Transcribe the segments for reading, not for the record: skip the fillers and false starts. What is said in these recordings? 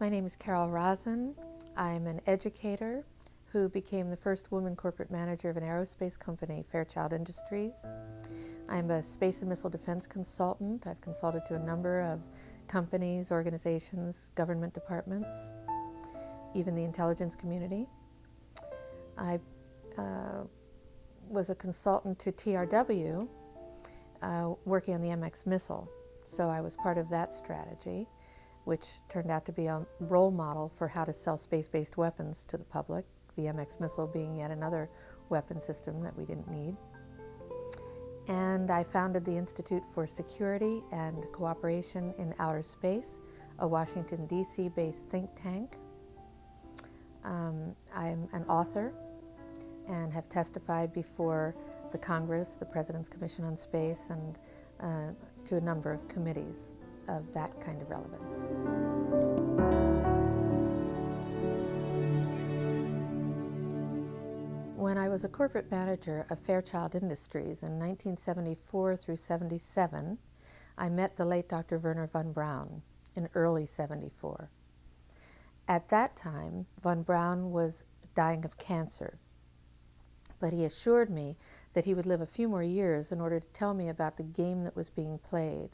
My name is Carol Rosin. I'm an educator who became the first woman corporate manager of an aerospace company, Fairchild Industries. I'm a space and missile defense consultant. I've consulted to a number of companies, organizations, government departments, even the intelligence community. I was a consultant to TRW working on the MX missile. So I was part of that strategy, which turned out to be a role model for how to sell space-based weapons to the public, the MX missile being yet another weapon system that we didn't need. And I founded the Institute for Security and Cooperation in Outer Space, a Washington, D.C. based think tank. I'm an author and have testified before the Congress, the President's Commission on Space, and to a number of committees of that kind of relevance. When I was a corporate manager of Fairchild Industries in 1974 through 77, I met the late Dr. Wernher Von Braun in early 74. At that time, Von Braun was dying of cancer, but he assured me that he would live a few more years in order to tell me about the game that was being played,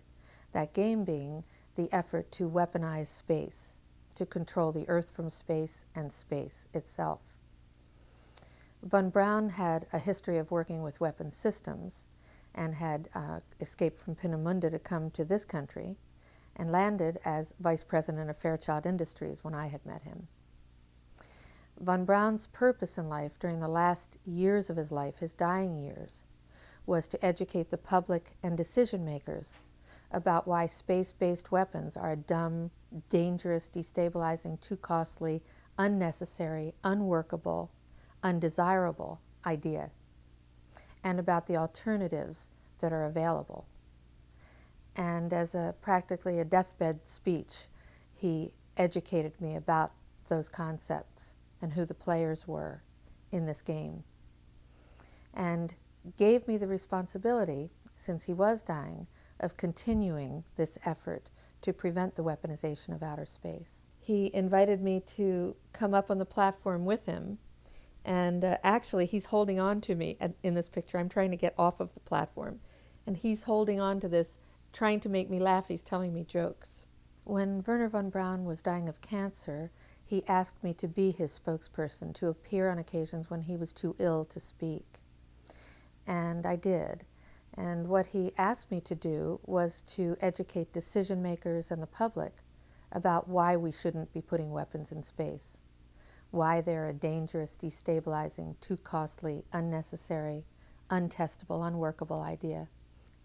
that game being the effort to weaponize space, to control the Earth from space and space itself. Von Braun had a history of working with weapon systems and had escaped from Peenemünde to come to this country and landed as vice president of Fairchild Industries when I had met him. Von Braun's purpose in life during the last years of his life, his dying years, was to educate the public and decision makers about why space-based weapons are a dumb, dangerous, destabilizing, too costly, unnecessary, unworkable, undesirable idea, and about the alternatives that are available. And as practically a deathbed speech, he educated me about those concepts and who the players were in this game, and gave me the responsibility, since he was dying, of continuing this effort to prevent the weaponization of outer space. He invited me to come up on the platform with him, and actually he's holding on to me in this picture. I'm trying to get off of the platform, and he's holding on to this, trying to make me laugh. He's telling me jokes. When Wernher von Braun was dying of cancer, he asked me to be his spokesperson, to appear on occasions when he was too ill to speak. And I did. And what he asked me to do was to educate decision makers and the public about why we shouldn't be putting weapons in space, why they're a dangerous, destabilizing, too costly, unnecessary, untestable, unworkable idea,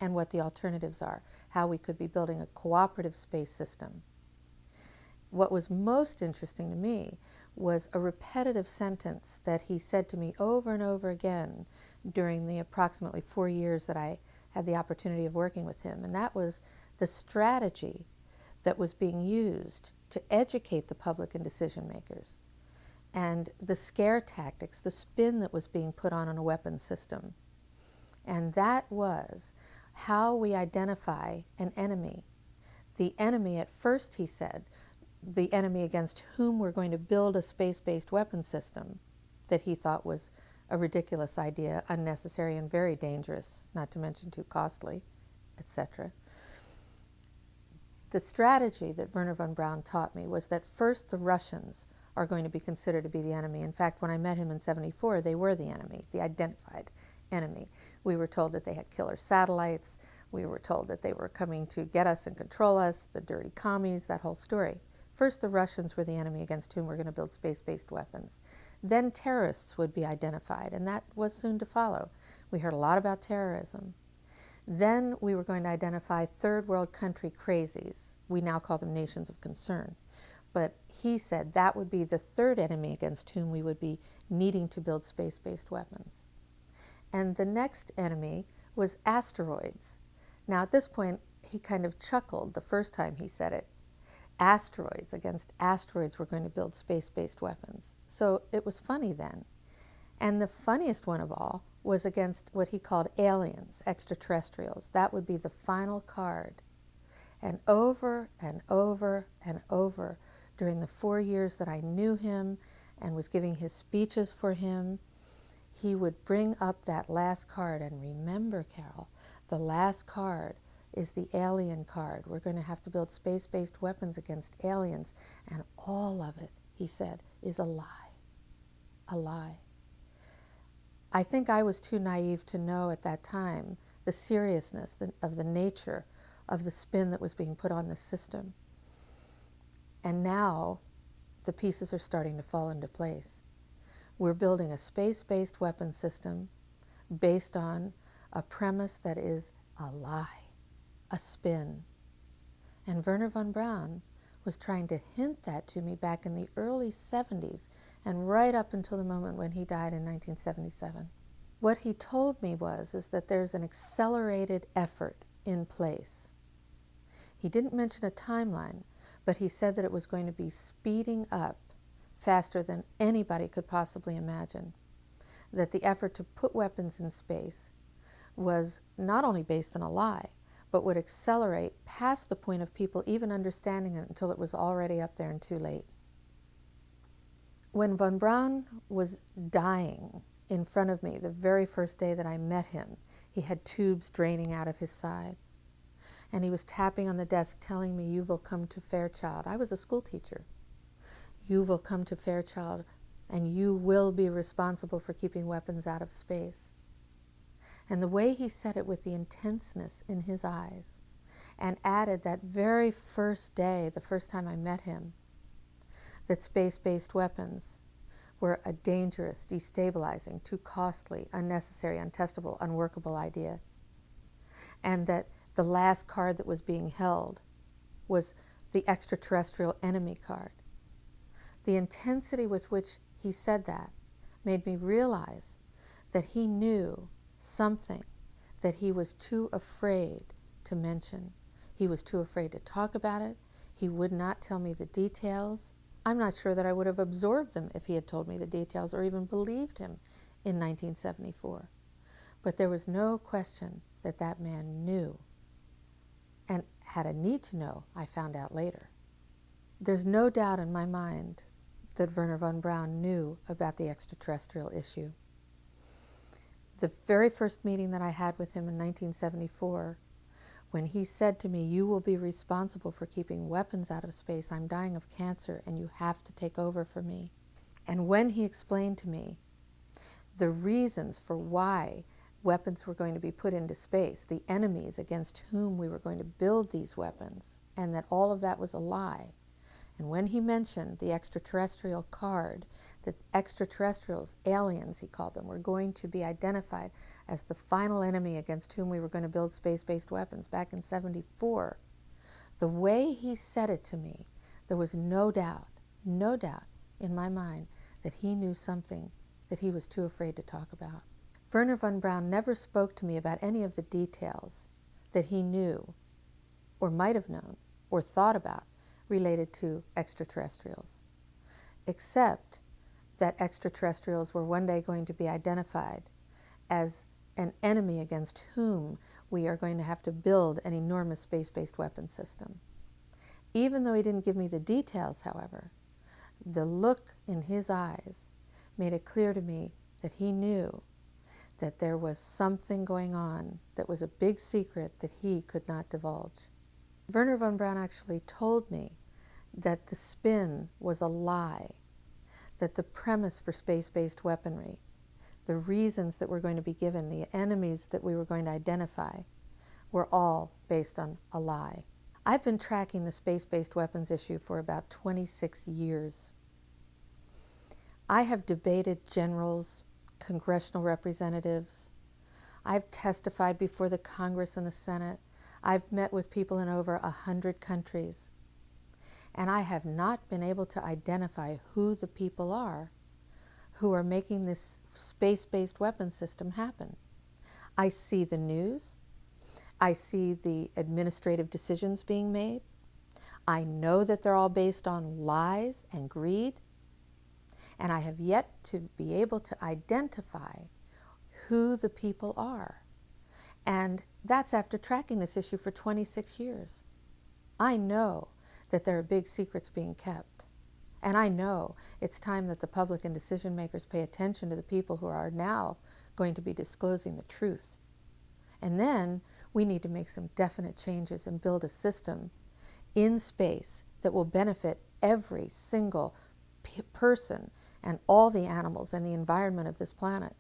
and what the alternatives are, how we could be building a cooperative space system. What was most interesting to me was a repetitive sentence that he said to me over and over again during the approximately 4 years that I had the opportunity of working with him, and that was the strategy that was being used to educate the public and decision makers, and the scare tactics, the spin that was being put on a weapon system. And that was how we identify an enemy. The enemy, at first he said, the enemy against whom we're going to build a space-based weapon system that he thought was a ridiculous idea, unnecessary and very dangerous, not to mention too costly, etc. The strategy that Wernher von Braun taught me was that first the Russians are going to be considered to be the enemy. In fact, when I met him in 74, they were the enemy, the identified enemy. We were told that they had killer satellites. We were told that they were coming to get us and control us, the dirty commies, that whole story. First, the Russians were the enemy against whom we're going to build space-based weapons. Then terrorists would be identified, and that was soon to follow. We heard a lot about terrorism. Then we were going to identify third world country crazies. We now call them nations of concern. But he said that would be the third enemy against whom we would be needing to build space-based weapons. And the next enemy was asteroids. Now at this point, he kind of chuckled the first time he said it. Asteroids, against asteroids we're going to build space-based weapons. So it was funny then. And the funniest one of all was against what he called aliens, extraterrestrials. That would be the final card. And over and over and over, during the 4 years that I knew him and was giving his speeches for him, he would bring up that last card. And remember, Carol, the last card is the alien card. We're going to have to build space-based weapons against aliens. And all of it, he said, is a lie. A lie. I think I was too naive to know at that time the seriousness of the nature of the spin that was being put on the system. And now the pieces are starting to fall into place. We're building a space-based weapon system based on a premise that is a lie, a spin. And Wernher Von Braun was trying to hint that to me back in the early 70s and right up until the moment when he died in 1977. What he told me is that there's an accelerated effort in place. He didn't mention a timeline, but he said that it was going to be speeding up faster than anybody could possibly imagine. That the effort to put weapons in space was not only based on a lie, but would accelerate past the point of people even understanding it until it was already up there and too late. When Von Braun was dying in front of me, the very first day that I met him, he had tubes draining out of his side. And he was tapping on the desk telling me, "You will come to Fairchild." I was a school teacher. "You will come to Fairchild and you will be responsible for keeping weapons out of space." And the way he said it with the intenseness in his eyes, and added that very first day, the first time I met him, that space-based weapons were a dangerous, destabilizing, too costly, unnecessary, untestable, unworkable idea. And that the last card that was being held was the extraterrestrial enemy card. The intensity with which he said that made me realize that he knew something that he was too afraid to mention. He was too afraid to talk about it. He would not tell me the details. I'm not sure that I would have absorbed them if he had told me the details or even believed him in 1974. But there was no question that that man knew, and had a need to know, I found out later. There's no doubt in my mind that Wernher Von Braun knew about the extraterrestrial issue. The very first meeting that I had with him in 1974, when he said to me, "You will be responsible for keeping weapons out of space. I'm dying of cancer and you have to take over for me." And when he explained to me the reasons for why weapons were going to be put into space, the enemies against whom we were going to build these weapons, and that all of that was a lie, and when he mentioned the extraterrestrial card, that extraterrestrials, aliens he called them, were going to be identified as the final enemy against whom we were going to build space-based weapons back in '74, the way he said it to me, there was no doubt in my mind that he knew something that he was too afraid to talk about. Wernher Von Braun never spoke to me about any of the details that he knew, or might have known, or thought about related to extraterrestrials, except that extraterrestrials were one day going to be identified as an enemy against whom we are going to have to build an enormous space-based weapon system. Even though he didn't give me the details, however, the look in his eyes made it clear to me that he knew that there was something going on that was a big secret that he could not divulge. Wernher Von Braun actually told me that the spin was a lie, that the premise for space-based weaponry, the reasons that were going to be given, the enemies that we were going to identify, were all based on a lie. I've been tracking the space-based weapons issue for about 26 years. I have debated generals, congressional representatives. I've testified before the Congress and the Senate. I've met with people in over 100 countries. And I have not been able to identify who the people are who are making this space-based weapon system happen. I see the news. I see the administrative decisions being made. I know that they're all based on lies and greed. And I have yet to be able to identify who the people are. And that's after tracking this issue for 26 years. I know that there are big secrets being kept. And I know it's time that the public and decision makers pay attention to the people who are now going to be disclosing the truth. And then we need to make some definite changes and build a system in space that will benefit every single person and all the animals and the environment of this planet.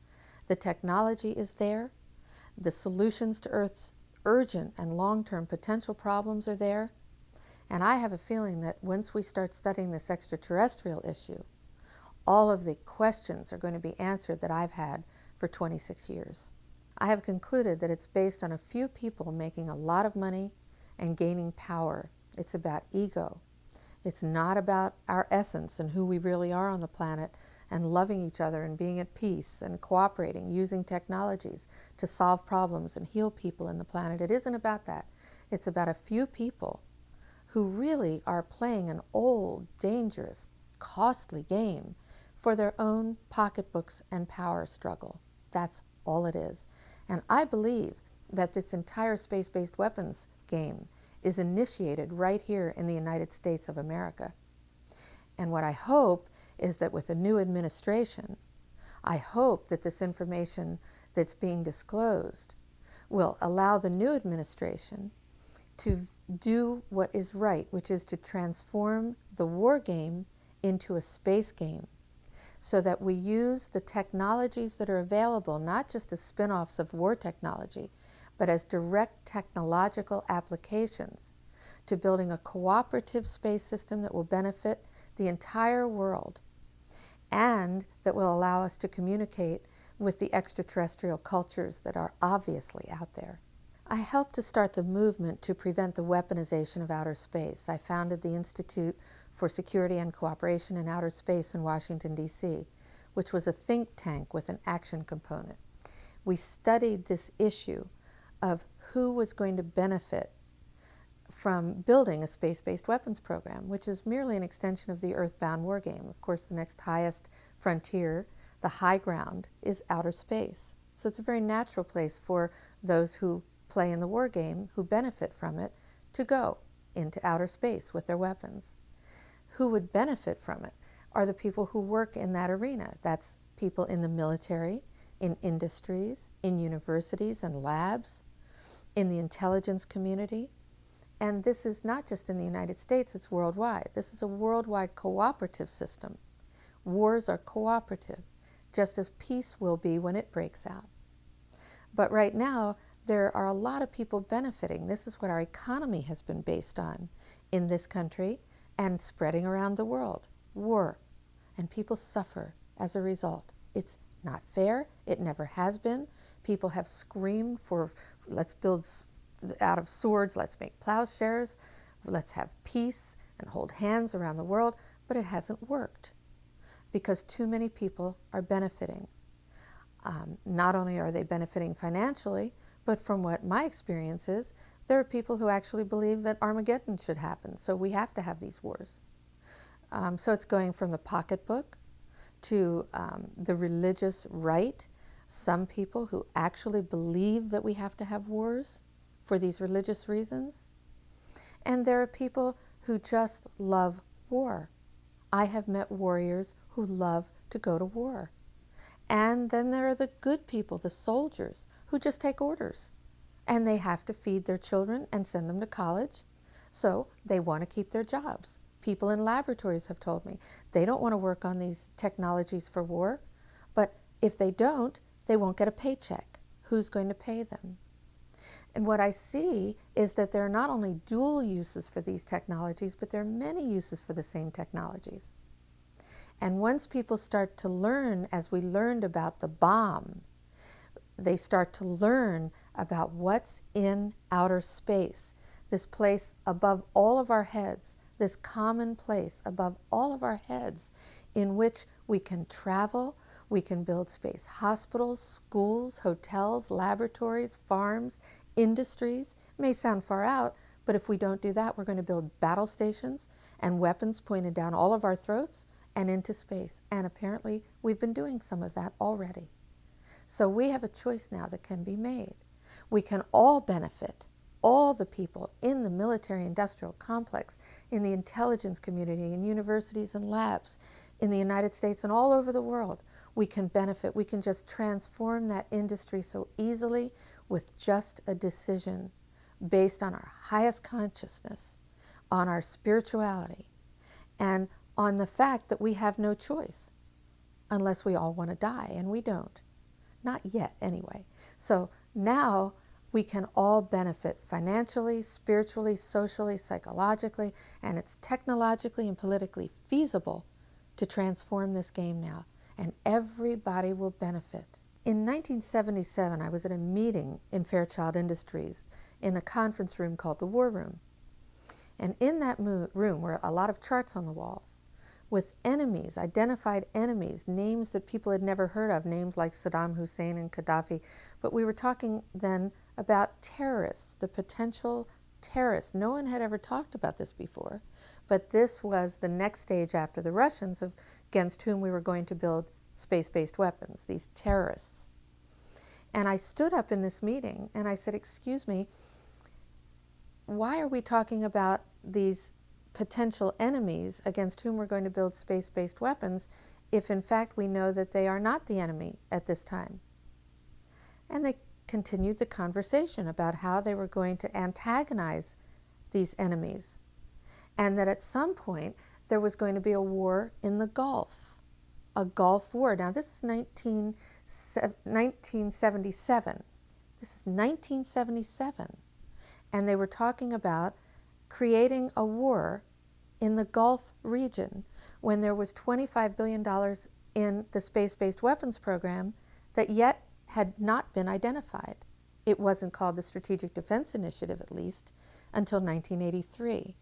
The technology is there. The solutions to Earth's urgent and long-term potential problems are there. And I have a feeling that once we start studying this extraterrestrial issue, all of the questions are going to be answered that I've had for 26 years. I have concluded that it's based on a few people making a lot of money and gaining power. It's about ego. It's not about our essence and who we really are on the planet and loving each other and being at peace and cooperating, using technologies to solve problems and heal people in the planet. It isn't about that. It's about a few people who really are playing an old, dangerous, costly game for their own pocketbooks and power struggle. That's all it is. And I believe that this entire space-based weapons game is initiated right here in the United States of America. And what I hope is that with a new administration, I hope that this information that's being disclosed will allow the new administration to do what is right, which is to transform the war game into a space game, so that we use the technologies that are available, not just as spin-offs of war technology, but as direct technological applications to building a cooperative space system that will benefit the entire world and that will allow us to communicate with the extraterrestrial cultures that are obviously out there. I helped to start the movement to prevent the weaponization of outer space. I founded the Institute for Security and Cooperation in Outer Space in Washington, D.C., which was a think tank with an action component. We studied this issue of who was going to benefit from building a space-based weapons program, which is merely an extension of the Earthbound war game. Of course, the next highest frontier, the high ground, is outer space. So it's a very natural place for those who play in the war game, who benefit from it, to go into outer space with their weapons. Who would benefit from it are the people who work in that arena. That's people in the military, in industries, in universities and labs, in the intelligence community. And this is not just in the United States, it's worldwide. This is a worldwide cooperative system. Wars are cooperative, just as peace will be when it breaks out. But right now, there are a lot of people benefiting. This is what our economy has been based on in this country and spreading around the world. War. And people suffer as a result. It's not fair. It never has been. People have screamed for, let's build out of swords, let's make plowshares, let's have peace and hold hands around the world, but it hasn't worked because too many people are benefiting. Not only are they benefiting financially, but from what my experience is, there are people who actually believe that Armageddon should happen, so we have to have these wars. So it's going from the pocketbook to the religious right. Some people who actually believe that we have to have wars for these religious reasons. And there are people who just love war. I have met warriors who love to go to war. And then there are the good people, the soldiers, who just take orders. And they have to feed their children and send them to college. So they want to keep their jobs. People in laboratories have told me they don't want to work on these technologies for war, but if they don't, they won't get a paycheck. Who's going to pay them? And what I see is that there are not only dual uses for these technologies, but there are many uses for the same technologies. And once people start to learn, as we learned about the bomb, they start to learn about what's in outer space, this place above all of our heads, this common place above all of our heads in which we can travel, we can build space hospitals, schools, hotels, laboratories, farms, industries. It may sound far out, but if we don't do that, we're going to build battle stations and weapons pointed down all of our throats and into space. And apparently, we've been doing some of that already. So we have a choice now that can be made. We can all benefit, all the people in the military-industrial complex, in the intelligence community, in universities and labs, in the United States and all over the world, we can benefit. We can just transform that industry so easily with just a decision based on our highest consciousness, on our spirituality, and on the fact that we have no choice unless we all want to die, and we don't. Not yet, anyway. So now we can all benefit financially, spiritually, socially, psychologically, and it's technologically and politically feasible to transform this game now, and everybody will benefit. In 1977, I was at a meeting in Fairchild Industries in a conference room called the War Room. And in that room were a lot of charts on the walls with enemies, identified enemies, names that people had never heard of, names like Saddam Hussein and Gaddafi. But we were talking then about terrorists, the potential terrorists. No one had ever talked about this before, but this was the next stage after the Russians against whom we were going to build space-based weapons, these terrorists. And I stood up in this meeting and I said, excuse me, why are we talking about these potential enemies against whom we're going to build space-based weapons if in fact we know that they are not the enemy at this time? And they continued the conversation about how they were going to antagonize these enemies, and that at some point there was going to be a war in the Gulf, a Gulf War. Now this is 1977. This is 1977. And they were talking about creating a war in the Gulf region when there was $25 billion in the space-based weapons program that yet had not been identified. It wasn't called the Strategic Defense Initiative, at least, until 1983.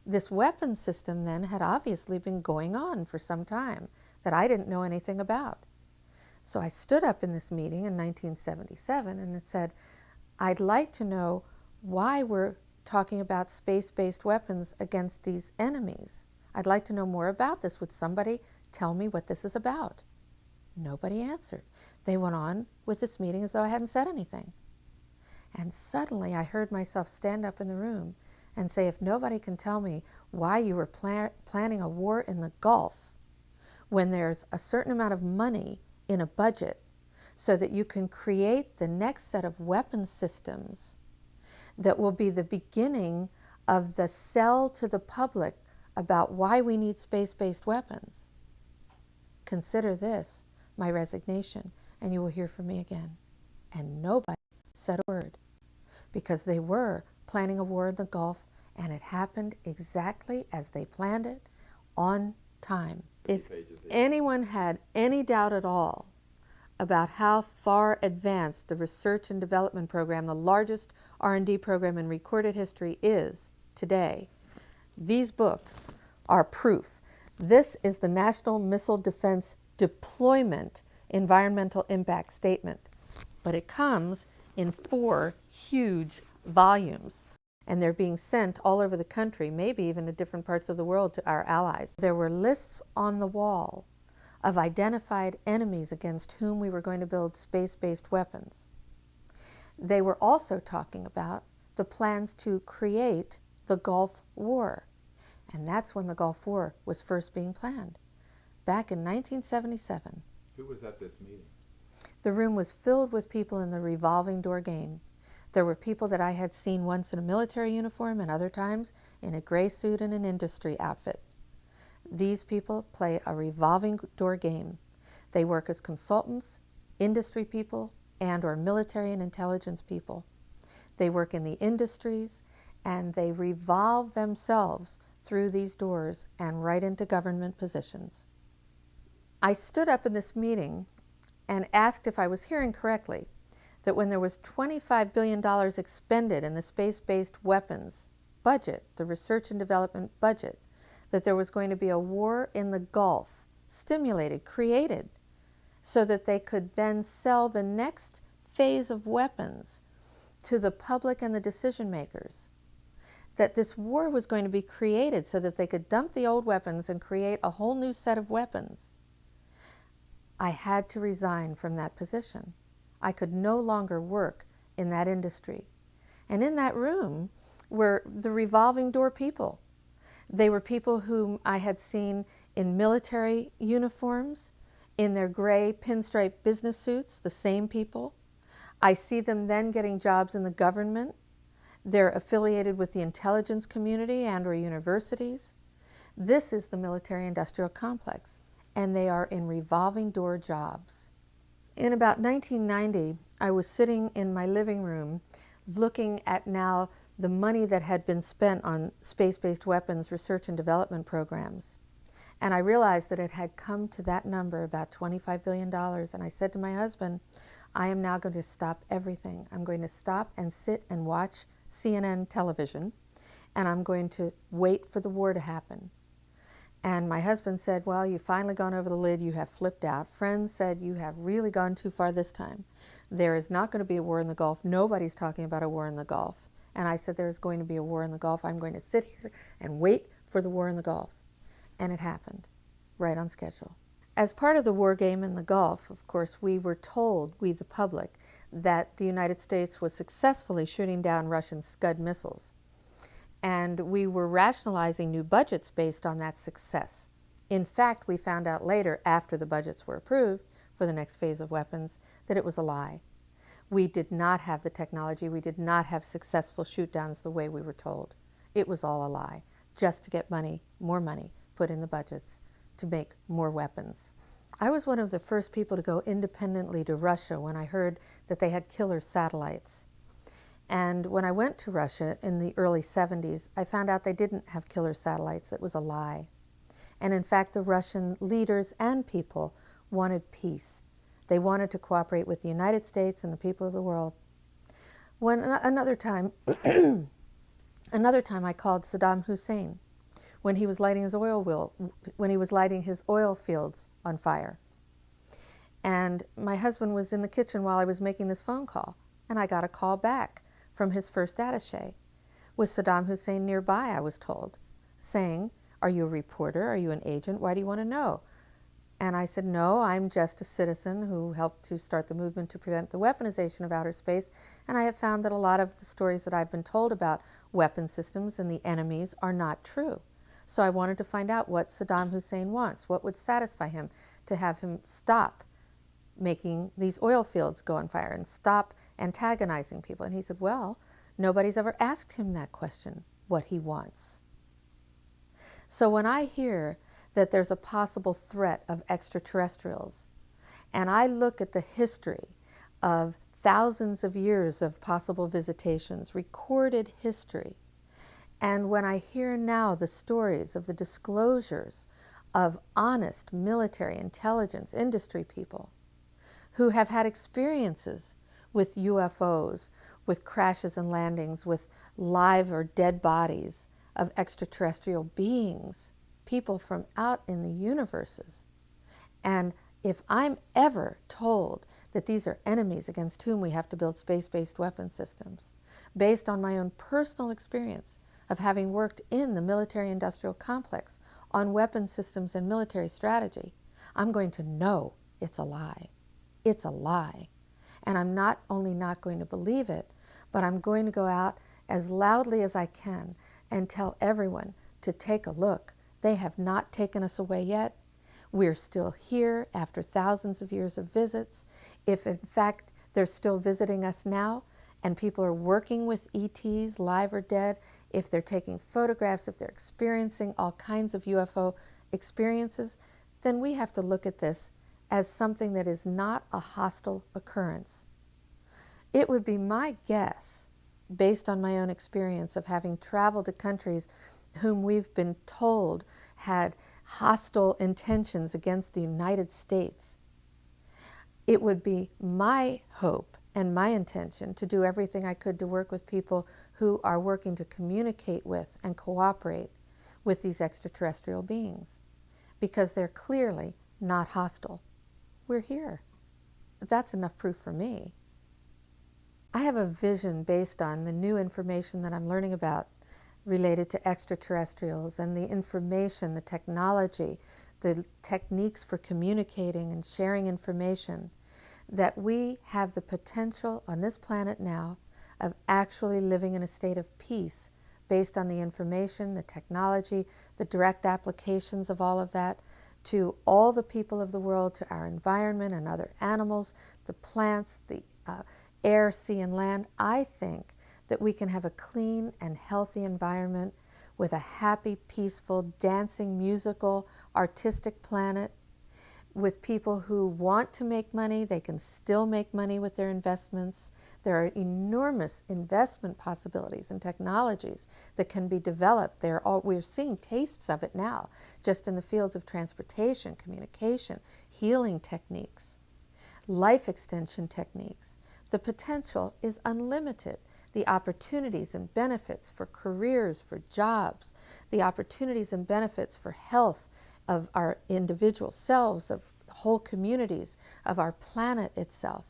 This weapons system then had obviously been going on for some time that I didn't know anything about. So I stood up in this meeting in 1977 and it said, I'd like to know why we're talking about space-based weapons against these enemies. I'd like to know more about this. Would somebody tell me what this is about? Nobody answered. They went on with this meeting as though I hadn't said anything. And suddenly I heard myself stand up in the room and say, if nobody can tell me why you were planning a war in the Gulf when there's a certain amount of money in a budget so that you can create the next set of weapon systems that will be the beginning of the sell to the public about why we need space-based weapons, consider this my resignation, and you will hear from me again. And nobody said a word, because they were planning a war in the Gulf, and it happened exactly as they planned it, on time. If anyone had any doubt at all about how far advanced the research and development program, the largest R&D program in recorded history, is today, these books are proof. This is the National Missile Defense Deployment Environmental Impact Statement, but it comes in 4 huge volumes, and they're being sent all over the country, maybe even to different parts of the world, to our allies. There were lists on the wall of identified enemies against whom we were going to build space-based weapons. They were also talking about the plans to create the Gulf War, and that's when the Gulf War was first being planned, back in 1977. Who was at this meeting? The room was filled with people in the revolving door game. There were people that I had seen once in a military uniform and other times in a gray suit and an industry outfit. These people play a revolving door game. They work as consultants, industry people, and or military and intelligence people. They work in the industries, and they revolve themselves through these doors and right into government positions. I stood up in this meeting and asked if I was hearing correctly, that when there was $25 billion expended in the space-based weapons budget, the research and development budget, that there was going to be a war in the Gulf, stimulated, created, so that they could then sell the next phase of weapons to the public and the decision makers. That this war was going to be created so that they could dump the old weapons and create a whole new set of weapons. I had to resign from that position. I could no longer work in that industry. And in that room were the revolving door people. They were people whom I had seen in military uniforms, in their gray pinstripe business suits, the same people. I see them then getting jobs in the government. They're affiliated with the intelligence community and or universities. This is the military-industrial complex, and they are in revolving door jobs. In about 1990, I was sitting in my living room looking at now the money that had been spent on space-based weapons research and development programs. And I realized that it had come to that number, about $25 billion. And I said to my husband, I am now going to stop everything. I'm going to stop and sit and watch CNN television, and I'm going to wait for the war to happen. And my husband said, well, you've finally gone over the lid, you have flipped out. Friends said, you have really gone too far this time. There is not going to be a war in the Gulf. Nobody's talking about a war in the Gulf. And I said, there's going to be a war in the Gulf. I'm going to sit here and wait for the war in the Gulf. And it happened, right on schedule. As part of the war game in the Gulf, of course, we were told, we the public, that the United States was successfully shooting down Russian Scud missiles. And we were rationalizing new budgets based on that success. In fact, we found out later, after the budgets were approved for the next phase of weapons, that it was a lie. We did not have the technology. We did not have successful shoot-downs the way we were told. It was all a lie, just to get money, more money, put in the budgets to make more weapons. I was one of the first people to go independently to Russia when I heard that they had killer satellites. And when I went to Russia in the early 70s, I found out they didn't have killer satellites. It was a lie. And in fact, the Russian leaders and people wanted peace. They wanted to cooperate with the United States and the people of the world. Another time I called Saddam Hussein when he was lighting his oil fields on fire. And my husband was in the kitchen while I was making this phone call, and I got a call back from his first attaché, with Saddam Hussein nearby, I was told, saying, are you a reporter? Are you an agent? Why do you want to know? And I said, no, I'm just a citizen who helped to start the movement to prevent the weaponization of outer space, and I have found that a lot of the stories that I've been told about weapon systems and the enemies are not true. So I wanted to find out what Saddam Hussein wants, what would satisfy him to have him stop making these oil fields go on fire and stop antagonizing people. And he said, well, nobody's ever asked him that question, what he wants. So when I hear that there's a possible threat of extraterrestrials, and I look at the history of thousands of years of possible visitations, recorded history, and when I hear now the stories of the disclosures of honest military intelligence industry people who have had experiences with UFOs, with crashes and landings, with live or dead bodies of extraterrestrial beings, people from out in the universes. And if I'm ever told that these are enemies against whom we have to build space-based weapon systems, based on my own personal experience of having worked in the military-industrial complex on weapon systems and military strategy, I'm going to know it's a lie. It's a lie. And I'm not only not going to believe it, but I'm going to go out as loudly as I can and tell everyone to take a look. They have not taken us away yet. We're still here after thousands of years of visits. If in fact they're still visiting us now and people are working with ETs, live or dead, if they're taking photographs, if they're experiencing all kinds of UFO experiences, then we have to look at this as something that is not a hostile occurrence. It would be my guess, based on my own experience of having traveled to countries whom we've been told had hostile intentions against the United States, it would be my hope and my intention to do everything I could to work with people who are working to communicate with and cooperate with these extraterrestrial beings, because they're clearly not hostile. We're here. That's enough proof for me. I have a vision based on the new information that I'm learning about related to extraterrestrials and the information, the technology, the techniques for communicating and sharing information, that we have the potential on this planet now of actually living in a state of peace based on the information, the technology, the direct applications of all of that to all the people of the world, to our environment and other animals, the plants, the air, sea, and land. I think that we can have a clean and healthy environment with a happy, peaceful, dancing, musical, artistic planet with people who want to make money. They can still make money with their investments. There are enormous investment possibilities and technologies that can be developed. We're seeing tastes of it now, just in the fields of transportation, communication, healing techniques, life extension techniques. The potential is unlimited. The opportunities and benefits for careers, for jobs, the opportunities and benefits for health of our individual selves, of whole communities, of our planet itself.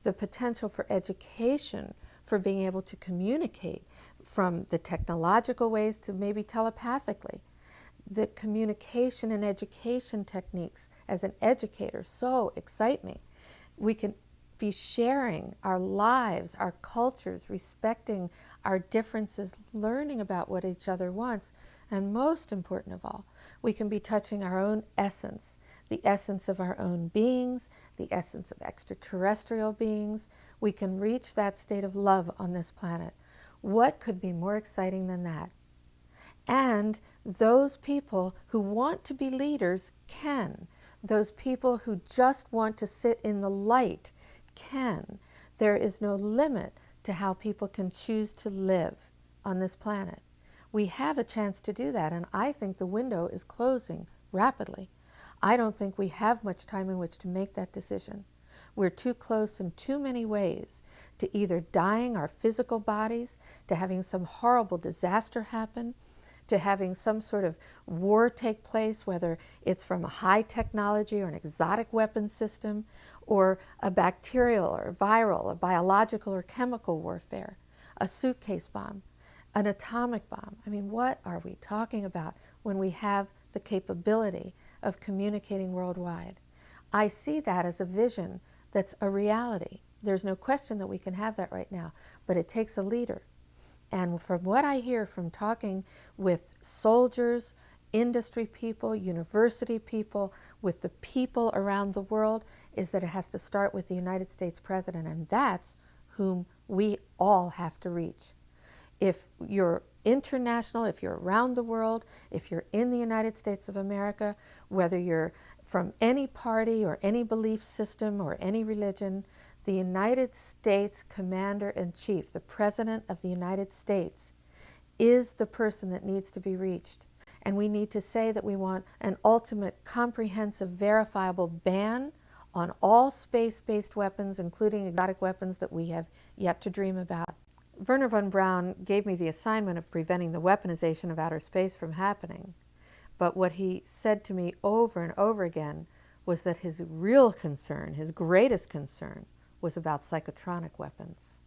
The potential for education, for being able to communicate from the technological ways to maybe telepathically. The communication and education techniques as an educator so excite me. We can be sharing our lives, our cultures, respecting our differences, learning about what each other wants, and most important of all, we can be touching our own essence, the essence of our own beings, the essence of extraterrestrial beings. We can reach that state of love on this planet. What could be more exciting than that? And those people who want to be leaders can. Those people who just want to sit in the light can. There is no limit to how people can choose to live on this planet. We have a chance to do that, and I think the window is closing rapidly. I don't think we have much time in which to make that decision. We're too close in too many ways to either dying our physical bodies, to having some horrible disaster happen, to having some sort of war take place, whether it's from a high technology or an exotic weapon system, or a bacterial or viral, a biological or chemical warfare, a suitcase bomb, an atomic bomb. I mean, what are we talking about when we have the capability of communicating worldwide? I see that as a vision that's a reality. There's no question that we can have that right now, but it takes a leader. And from what I hear from talking with soldiers, industry people, university people, with the people around the world, is that it has to start with the United States president, and that's whom we all have to reach. If you're international, if you're around the world, if you're in the United States of America, whether you're from any party or any belief system or any religion, the United States Commander-in-Chief, the President of the United States, is the person that needs to be reached. And we need to say that we want an ultimate, comprehensive, verifiable ban on all space-based weapons, including exotic weapons that we have yet to dream about. Wernher Von Braun gave me the assignment of preventing the weaponization of outer space from happening. But what he said to me over and over again was that his real concern, his greatest concern, was about psychotronic weapons.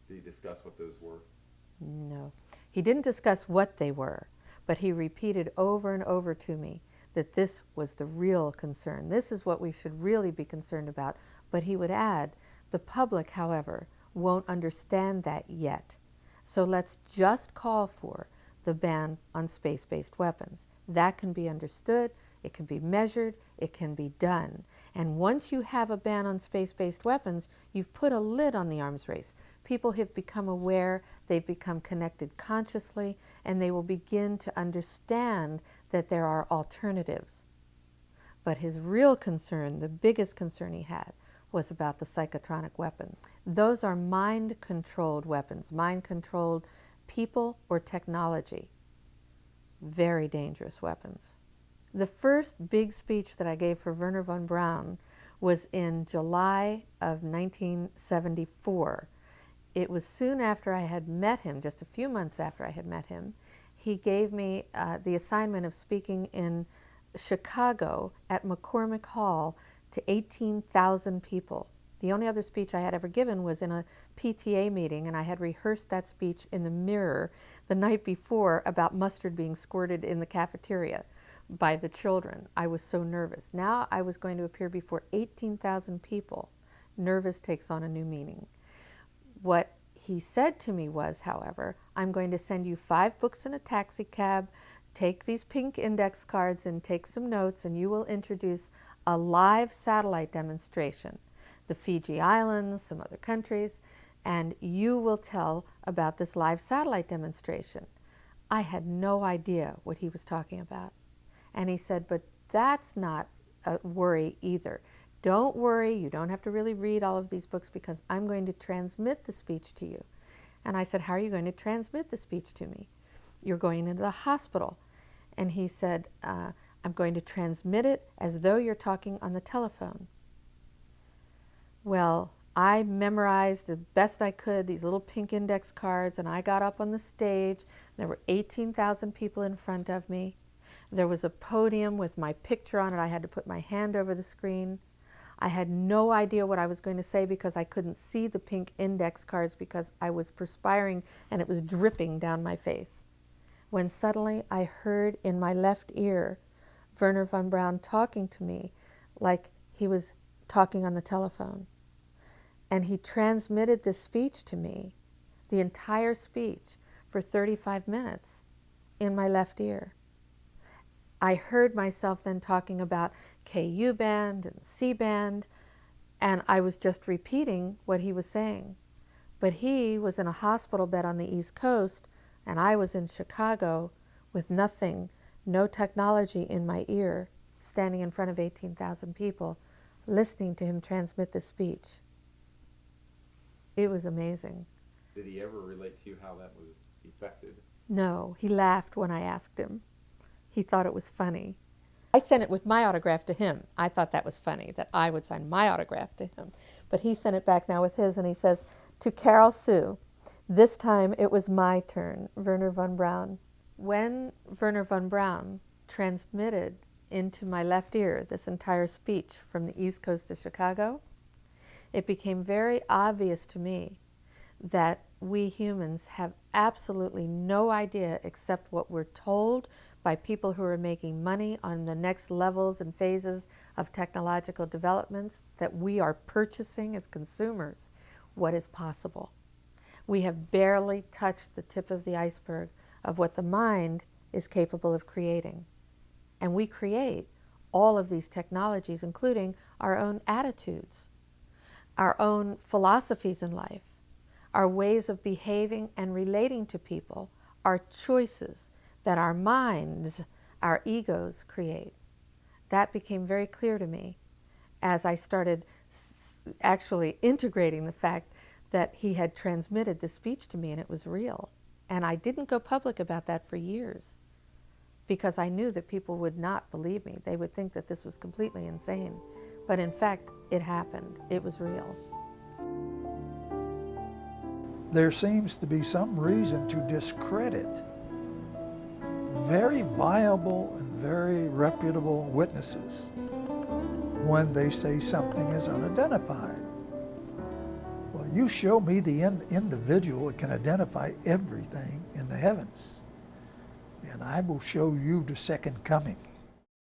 Did he discuss what those were? No. He didn't discuss what they were, but he repeated over and over to me that this was the real concern. This is what we should really be concerned about. But he would add, the public, however, won't understand that yet. So let's just call for the ban on space-based weapons. That can be understood, it can be measured, it can be done. And once you have a ban on space-based weapons, you've put a lid on the arms race. People have become aware, they've become connected consciously, and they will begin to understand that there are alternatives. But his real concern, the biggest concern he had, was about the psychotronic weapons. Those are mind-controlled weapons, mind-controlled people or technology. Very dangerous weapons. The first big speech that I gave for Wernher Von Braun was in July of 1974. It was soon after I had met him, just a few months after I had met him. He gave me the assignment of speaking in Chicago at McCormick Hall to 18,000 people. The only other speech I had ever given was in a PTA meeting, and I had rehearsed that speech in the mirror the night before about mustard being squirted in the cafeteria by the children. I was so nervous. Now I was going to appear before 18,000 people. Nervous takes on a new meaning. What he said to me was, however, I'm going to send you 5 books in a taxi cab, take these pink index cards and take some notes, and you will introduce a live satellite demonstration, the Fiji Islands, some other countries, and you will tell about this live satellite demonstration. I had no idea what he was talking about. And he said, but that's not a worry either. Don't worry, you don't have to really read all of these books because I'm going to transmit the speech to you. And I said, how are you going to transmit the speech to me? You're going into the hospital. And he said, I'm going to transmit it as though you're talking on the telephone. Well, I memorized the best I could these little pink index cards, and I got up on the stage. There were 18,000 people in front of me. There was a podium with my picture on it. I had to put my hand over the screen. I had no idea what I was going to say because I couldn't see the pink index cards because I was perspiring and it was dripping down my face. When suddenly I heard in my left ear Wernher Von Braun talking to me like he was talking on the telephone. And he transmitted this speech to me, the entire speech, for 35 minutes in my left ear. I heard myself then talking about KU band and C band, and I was just repeating what he was saying. But he was in a hospital bed on the East Coast, and I was in Chicago with nothing, no technology in my ear, standing in front of 18,000 people, listening to him transmit the speech. It was amazing. Did he ever relate to you how that was effected? No, he laughed when I asked him. He thought it was funny. I sent it with my autograph to him. I thought that was funny, that I would sign my autograph to him. But he sent it back now with his, and he says, to Carol Sue, this time it was my turn, Wernher Von Braun. When Wernher Von Braun transmitted into my left ear this entire speech from the East Coast of Chicago, it became very obvious to me that we humans have absolutely no idea except what we're told by people who are making money on the next levels and phases of technological developments, that we are purchasing as consumers what is possible. We have barely touched the tip of the iceberg of what the mind is capable of creating. And we create all of these technologies, including our own attitudes, our own philosophies in life, our ways of behaving and relating to people, our choices that our minds, our egos create. That became very clear to me as I started actually integrating the fact that he had transmitted the speech to me and it was real. And I didn't go public about that for years because I knew that people would not believe me. They would think that this was completely insane. But in fact, it happened. It was real. There seems to be some reason to discredit very viable and very reputable witnesses when they say something is unidentified. Well, you show me the individual that can identify everything in the heavens, and I will show you the second coming.